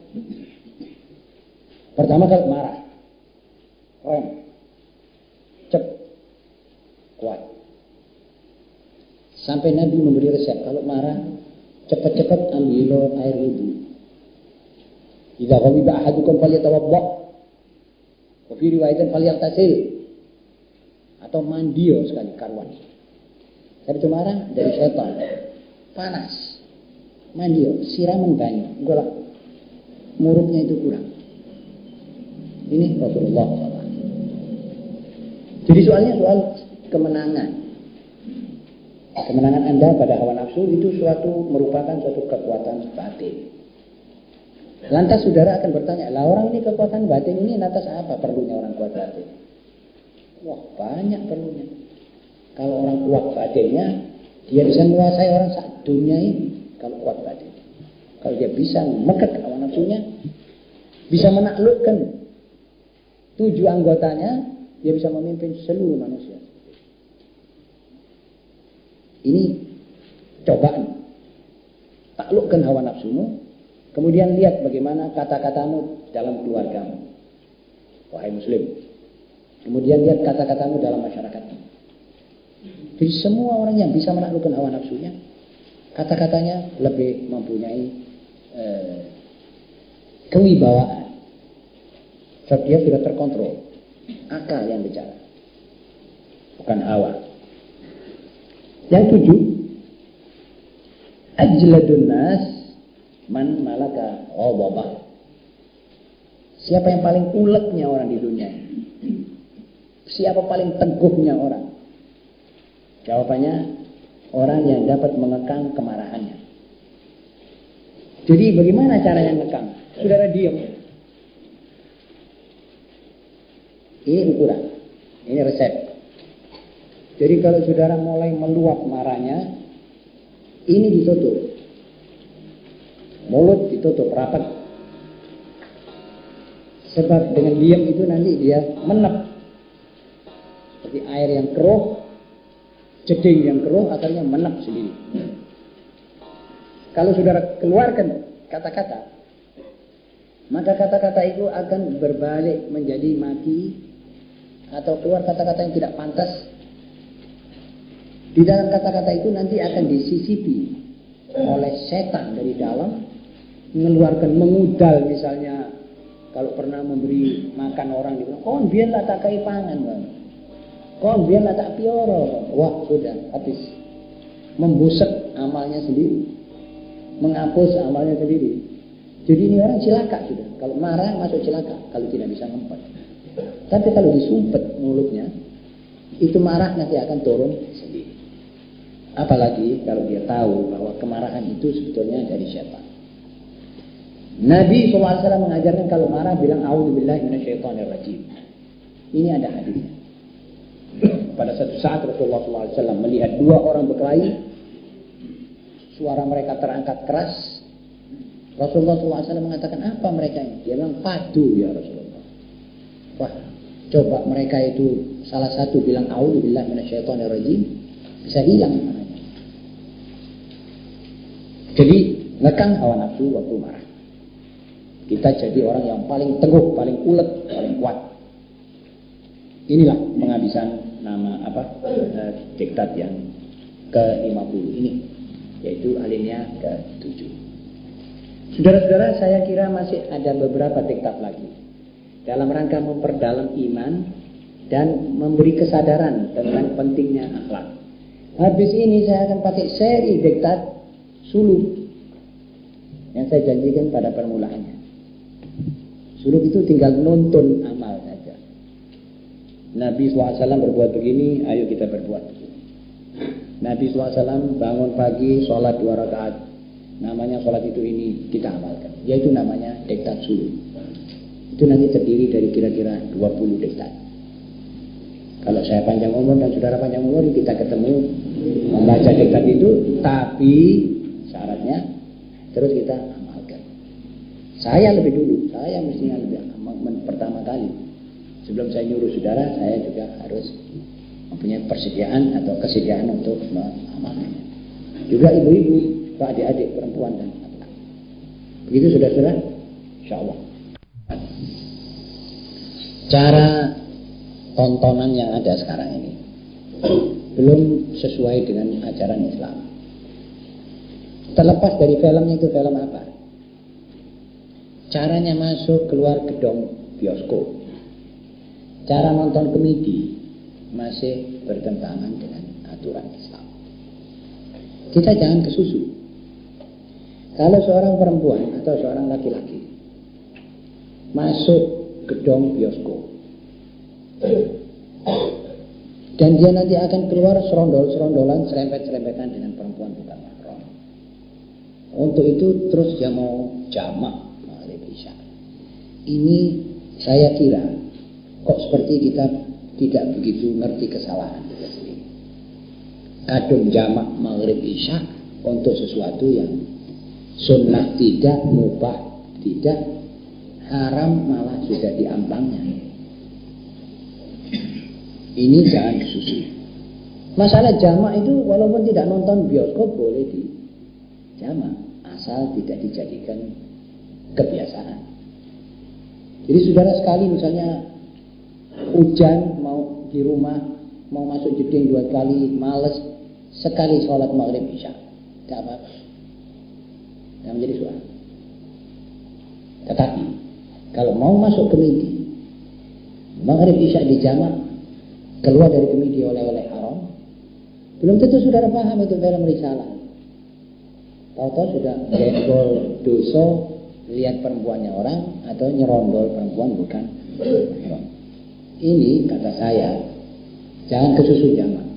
Pertama kali marah. Rem. Cep. Kuat. Sampai Nabi memberi resep. Kalau marah, cepat-cepat ambil air wudhu. Idza ghadiba ahadukum falyatawadda. Wa fi riwayatin falyaghtasil. Atau mandio sekali karuan. Tapi itu marah dari setan. Panas. Mandio, siraman banyu. Golak. Muruknya itu kurang. Ini Rasulullah SAW. Jadi soalnya soal kemenangan. Kemenangan Anda pada hawa nafsu itu merupakan suatu kekuatan batin. Lantas saudara akan bertanya, lah orang ini kekuatan batin ini lantas apa perlunya orang kuat batin? Wah, banyak perlunya. Kalau orang kuat batinnya, dia bisa menguasai orang sak dunia ini. Kalau kuat batin, kalau dia bisa memekat hawa nafsunya, bisa menaklukkan 7 anggotanya, dia bisa memimpin seluruh manusia. Ini cobaan. Taklukkan hawa nafsumu, kemudian lihat bagaimana kata-katamu dalam keluargamu, wahai muslim. Kemudian lihat kata-katamu dalam masyarakatmu. Jadi semua orang yang bisa menaklukkan hawa nafsunya, kata-katanya lebih mempunyai kewibawaan. Sebab dia sudah terkontrol. Akal yang bicara, bukan hawa. Yang 7, ajladun nas man malaka ghadabah. Siapa yang paling uletnya orang di dunia? Siapa paling teguhnya orang? Jawabannya, orang yang dapat mengekang kemarahannya. Jadi bagaimana cara yang mengekang? Saudara diam. Ini ukuran, ini resep. Jadi kalau saudara mulai meluap marahnya, ini ditutup. Mulut ditutup rapat. Sebab dengan diam itu nanti dia menep. Seperti air yang keruh, jeding yang keruh akhirnya menep sendiri. Kalau saudara keluarkan kata-kata, maka kata-kata itu akan berbalik menjadi maki atau keluar kata-kata yang tidak pantas. Di dalam kata-kata itu nanti akan disisipi oleh setan dari dalam, mengeluarkan mengudal misalnya. Kalau pernah memberi makan orang, dibilang, kon biarlah tak kai pangan, bang. Kon biarlah tak pioro. Wah, sudah habis. Membusek amalnya sendiri, menghapus amalnya sendiri. Jadi ini orang cilaka sudah. Kalau marah masuk cilaka, kalau tidak bisa ngempet. Tapi kalau disumpet mulutnya, itu marah nanti akan turun sendiri. Apalagi kalau dia tahu bahwa kemarahan itu sebetulnya dari syaitan. Nabi SAW mengajarkan kalau marah bilang a'udzubillahi minasyaitonirrajim. Ini ada hadisnya. Pada satu saat Rasulullah SAW melihat 2 orang berkelahi, suara mereka terangkat keras. Rasulullah SAW mengatakan, apa mereka ini? Dia bilang, padu ya Rasulullah. Wah, coba mereka itu salah satu bilang a'udzubillahi minasyaitonirrajim, bisa hilang marahnya. Jadi ngekang hawa nafsu waktu marah. Kita jadi orang yang paling teguh, paling ulet, paling kuat. Inilah penghabisan nama diktat yang ke-50 ini, yaitu alinea ke-7. Saudara-saudara, saya kira masih ada beberapa diktat lagi dalam rangka memperdalam iman dan memberi kesadaran tentang pentingnya akhlak. Habis ini saya akan pakai seri diktat suluk yang saya janjikan pada permulaannya. Suluk itu tinggal nonton amal saja. Nabi SAW berbuat begini, ayo kita berbuat begini. Nabi SAW bangun pagi, sholat 2 rakaat. Namanya sholat itu ini, kita amalkan. Yaitu namanya diktat suluk. Itu nanti terdiri dari kira-kira 20 diktat. Kalau saya panjang umur dan saudara panjang umur, kita ketemu membaca diktat itu, tapi syaratnya terus kita amalkan. Saya lebih dulu, saya mestinya lebih pertama kali. Sebelum saya nyuruh saudara, saya juga harus mempunyai persediaan atau kesediaan untuk mengamalkannya. Juga ibu-ibu, adik-adik, perempuan dan anak. Begitu saudara-saudara? Insyaallah. Cara tontonan yang ada sekarang ini belum sesuai dengan ajaran Islam. Terlepas dari filmnya itu film apa, caranya masuk keluar gedung bioskop, cara nonton komedi masih bertentangan dengan aturan Islam. Kita jangan kesusu. Kalau seorang perempuan atau seorang laki-laki masuk gedung bioskop dan dia nanti akan keluar serondol-serondolan, serempet-serempetan dengan perempuan bukan mahram, untuk itu terus dia mau jamak maghrib isya. Ini saya kira kok seperti kita tidak begitu ngerti kesalahan kita sendiri. Kadung jamak maghrib isya untuk sesuatu yang sunnah tidak, mubah tidak, haram malah sudah diambangnya. Ini jangan disusul. Masalah jamak itu walaupun tidak nonton bioskop boleh di jamak, asal tidak dijadikan kebiasaan. Jadi saudara sekali misalnya hujan mau di rumah, mau masuk jeding 2 kali, males, sekali sholat maghrib isya, tidak apa-apa, tidak menjadi soal. Tetapi kalau mau masuk kemidi, maghrib isya di jamak, keluar dari kemidi oleh-oleh haram, belum tentu saudara paham itu dalam risalah. Tahu-tahu sudah gembol dosa, lihat perempuannya orang atau nyerondol perempuan bukan. Ini kata saya, jangan kesusu jamak.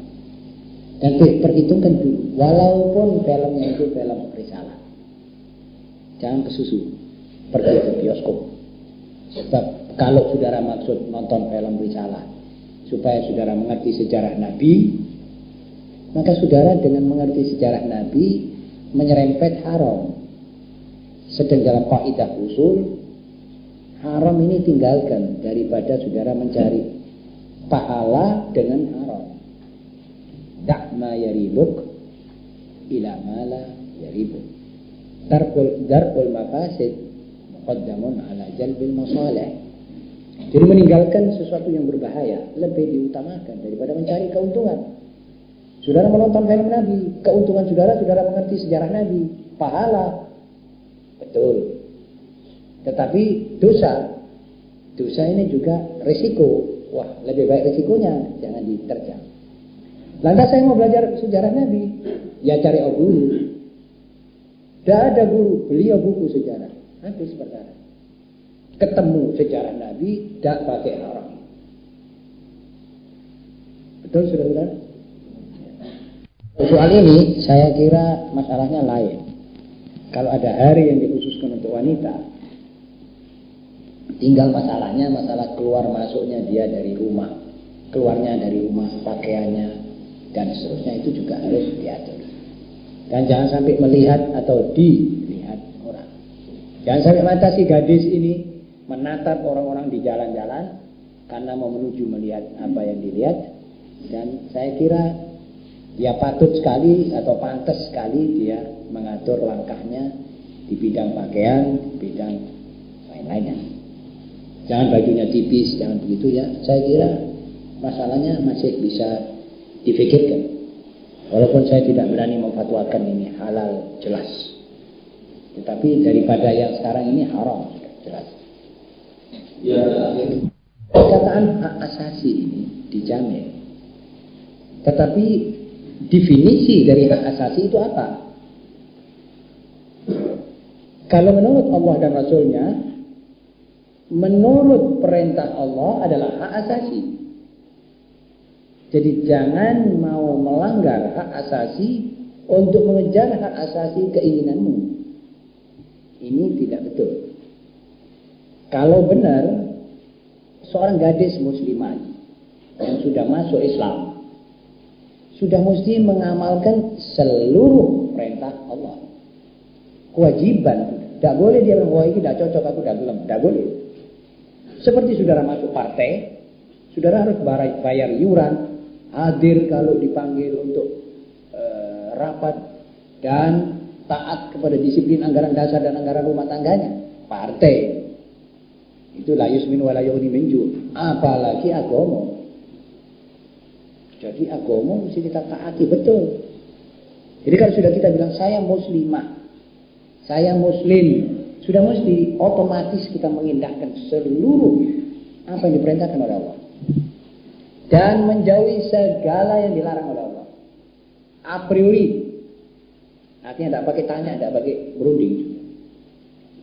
Dan perhitungkan dulu, walaupun filmnya itu film risalah, jangan kesusu pergi ke bioskop. Sebab kalau saudara maksud nonton film risalah supaya saudara mengerti sejarah Nabi, maka saudara dengan mengerti sejarah Nabi menyerempet haram. Sedang dalam kaidah usul, haram ini tinggalkan daripada saudara mencari pahala dengan haram. Da' ma yaribuk ila ma la yaribuk. Darul mafasid muqaddamun ala jalbil masalih. Jadi meninggalkan sesuatu yang berbahaya lebih diutamakan daripada mencari keuntungan. Saudara menonton film Nabi, keuntungan saudara mengerti sejarah Nabi, pahala. Betul. Tetapi dosa ini juga risiko. Wah, lebih baik risikonya jangan diterjang. Lantas saya mau belajar sejarah Nabi, ya cari guru. Tidak ada guru, beliau buku sejarah. Habis perkara. Ketemu sejarah Nabi, tidak pakai haram. Betul, saudara-saudara? Soal ini saya kira masalahnya lain. Kalau ada hari yang dikhususkan untuk wanita, tinggal masalahnya masalah keluar masuknya dia dari rumah, keluarnya dari rumah, pakaiannya dan seterusnya itu juga harus diatur. Dan jangan sampai melihat atau dilihat orang. Jangan sampai mata si gadis ini menatap orang-orang di jalan-jalan karena mau menuju melihat apa yang dilihat. Dan saya kira dia patut sekali atau pantas sekali dia mengatur langkahnya di bidang pakaian, di bidang lain-lainnya. Jangan bajunya tipis, jangan begitu ya. Saya kira masalahnya masih bisa difikirkan. Walaupun saya tidak berani memfatwakan ini halal jelas. Tetapi daripada yang sekarang ini haram jelas. Ya, perkataan hak asasi ini dijamin. Tetapi definisi dari hak asasi itu apa? Kalau menurut Allah dan Rasulnya, menurut perintah Allah adalah hak asasi. Jadi jangan mau melanggar hak asasi untuk mengejar hak asasi keinginanmu. Ini tidak betul. Kalau benar seorang gadis muslimah yang sudah masuk Islam sudah mesti mengamalkan seluruh perintah Allah. Kewajiban. Tidak boleh dia bilang, wah ini tidak cocok, aku tidak belum. Tidak boleh. Seperti saudara masuk partai, saudara harus bayar iuran, hadir kalau dipanggil untuk rapat, dan taat kepada disiplin anggaran dasar dan anggaran rumah tangganya. Partai. Itu la yusmin wa la yughni min ju'. Apalagi agama. Jadi agama mesti kita taati betul. Jadi kalau sudah kita bilang saya muslimah, saya muslim, sudah mesti otomatis kita mengindahkan seluruh apa yang diperintahkan oleh Allah dan menjauhi segala yang dilarang oleh Allah. A priori, artinya tidak pakai tanya, tidak pakai berunding.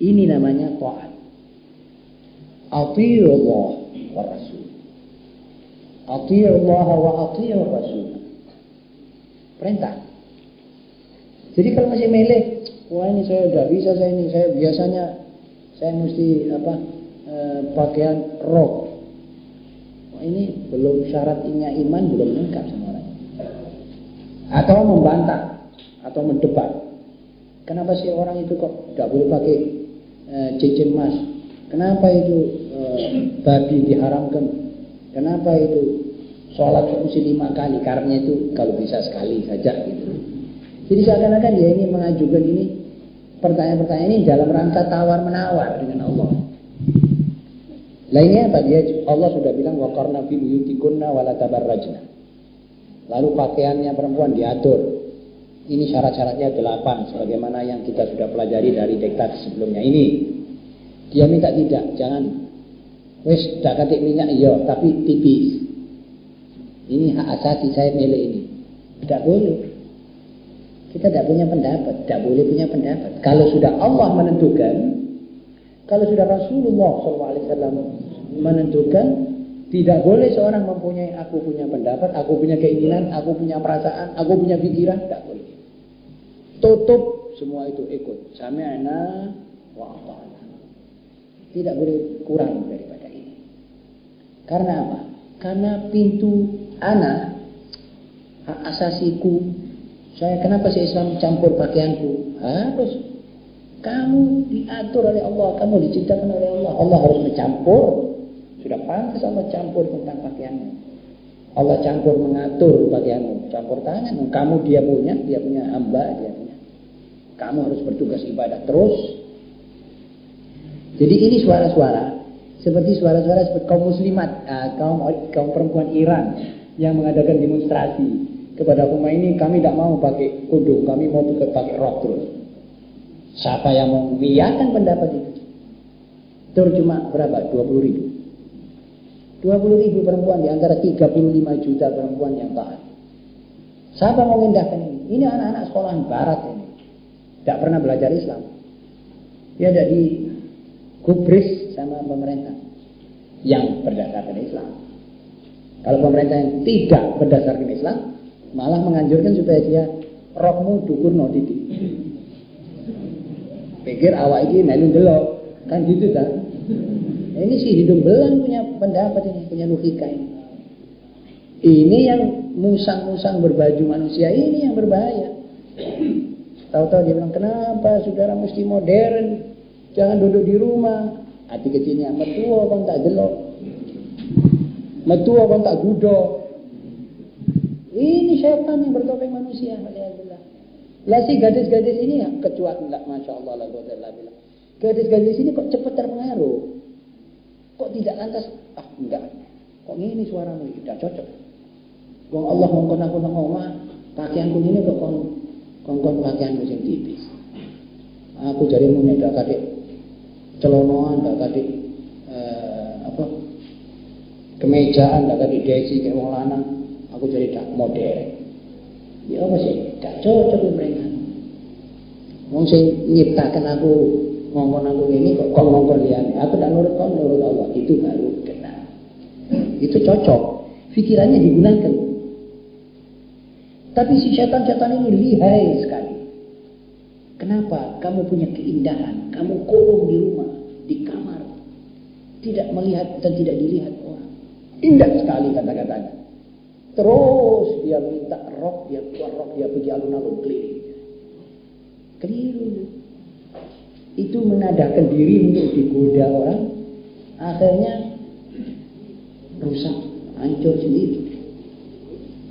Ini namanya taat. Atii'u Allah wa Rasul. Atii'u Allah wa atii'u Rasul. Perintah. Jadi kalau masih milih, wah ini saya tidak bisa, saya biasanya saya mesti pakaian rok. Wah ini belum syaratnya iman belum lengkap sama orang. Atau membantah atau mendebat. Kenapa sih orang itu kok tidak boleh pakai cincin emas? Kenapa itu babi diharamkan? Kenapa itu sholat mesti 5 kali, karena itu kalau bisa sekali saja gitu. Jadi seakan-akan dia ini mengajukan ini pertanyaan-pertanyaan ini dalam rangka tawar-menawar dengan Allah. Lainnya apa? Allah sudah bilang waqarna fi buyutikunna wala tabarrajna. Lalu pakaiannya perempuan diatur. Ini syarat-syaratnya 8 sebagaimana yang kita sudah pelajari dari diktat sebelumnya ini. Dia minta tidak, jangan wis dak katik minyak iya, tapi tipis. Ini hak asasi saya milih ini. Tidak boleh. Kita tidak punya pendapat, tidak boleh punya pendapat. Kalau sudah Allah menentukan, kalau sudah Rasulullah SAW menentukan, tidak boleh seorang mempunyai aku punya pendapat, aku punya keinginan, aku punya perasaan, aku punya pikiran, tidak boleh. Tutup semua itu ikut. Sami'na wa ata'na. Tidak boleh kurang daripada ini. Karena apa? Karena pintu ana, hak asasiku. Saya kenapa sih Islam campur pakaianku? Harus. Kamu diatur oleh Allah, kamu diciptakan oleh Allah. Allah harus mencampur. Sudah pantas Allah campur tentang pakaianmu. Allah campur mengatur pakaianmu, campur tangan. Kamu dia punya hamba, dia punya. Kamu harus bertugas ibadah terus. Jadi ini suara-suara seperti suara-suara seperti kaum muslimat, kaum perempuan Iran yang mengadakan demonstrasi kepada Khomeini, kami tidak mau pakai kudung, kami mau pakai rok terus. Siapa yang mau mengiyakan pendapat itu? Tur cuma berapa? 20.000. 20.000 perempuan di antara 35 juta perempuan yang taat. Siapa mau mengindahkan ini? Ini anak-anak sekolahan barat ini. Tidak pernah belajar Islam. Dia ada di gubris sama pemerintah yang berdasarkan Islam. Kalau pemerintah yang tidak berdasarkan Islam, malah menganjurkan supaya dia rokmu dukurno titik. Pikir awak ini melu delok, kan gitu kan? Ini si hidung belang punya pendapat ini, punya logika ini. Ini yang musang-musang berbaju manusia ini yang berbahaya. Tahu-tahu dia bilang, kenapa saudara mesti modern? Jangan duduk di rumah. Hati kecilnya, metua kan tak delok. Metua kan tak gudo. Ini syaitan yang bertopeng manusia. Lah si gadis-gadis ini ya, kecuali enggak, Masya Allah lah, gadis-gadis ini kok cepat terpengaruh. Kok tidak lantas, enggak. Kok ini suaramu tidak cocok. Wong Allah mongkon aku nang omah, pakaianku ini kok kon pakaianku sing tipis. Aku jarimu nek dak katik celonoan, dak katik kemejaan, dak katik desi kayak wong lanang. Aku jadi tak modern. Ya apa sih? Tak cocok mereka. Wong sing nyiptakan aku ngongkon aku ini kok ngongkon liyane. Aku tak nurut kon, nurut Allah. Itu baru kena. Itu cocok. Pikirannya digunakan. Tapi si setan-setan ini lihai sekali. Kenapa? Kamu punya keindahan. Kamu kurung di rumah, di kamar. Tidak melihat dan tidak dilihat orang. Indah sekali kata-katanya. Terus dia minta rok, dia keluar rok, dia pergi alun-alun keliling. Keliru. Itu menadahkan diri untuk digoda orang. Akhirnya rusak, hancur sendiri.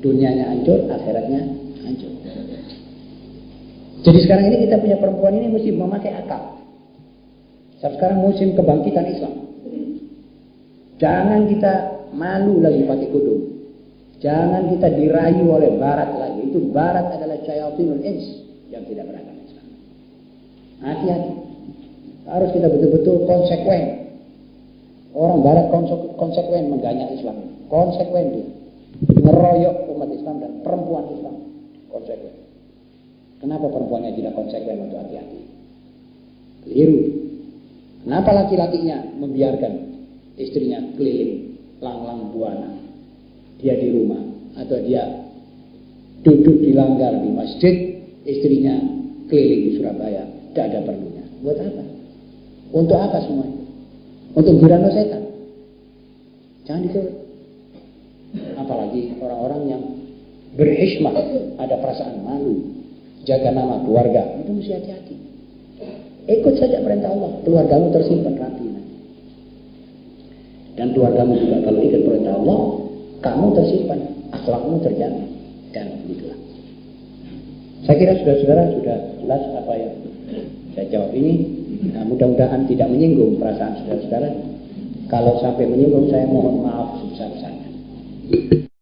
Dunianya hancur, akhiratnya hancur. Jadi sekarang ini kita punya perempuan ini mesti memakai akal. Sekarang musim kebangkitan Islam. Jangan kita malu lagi pakai kudung. Jangan kita dirayu oleh barat lagi. Itu barat adalah syayatinul ins yang tidak beragama Islam. Hati-hati. Harus kita betul-betul konsekuen. Orang barat konsekuen mengganyak Islam. Konsekuen dia. Ngeroyok umat Islam dan perempuan Islam. Konsekuen. Kenapa perempuannya tidak konsekuen untuk hati-hati? Keliru. Kenapa laki-lakinya membiarkan istrinya keliling lang-lang buana? Dia di rumah atau dia duduk di langgar di masjid, istrinya keliling di Surabaya, tidak ada perlunya. Buat apa? Untuk apa semua itu? Untuk girano setan. Jangan dikira. Apalagi orang-orang yang berhikmah, ada perasaan malu, jaga nama keluarga, itu mesti hati-hati. Ikut saja perintah Allah, keluargamu tersimpan rapi. Dan keluargamu juga kalau ikut perintah Allah, kamu tersimpan, akhlakmu terjaga. Dan itulah. Saya kira saudara-saudara sudah jelas apa yang saya jawab ini. Nah, mudah-mudahan tidak menyinggung perasaan saudara-saudara. Kalau sampai menyinggung, saya mohon maaf sebesar-besarnya.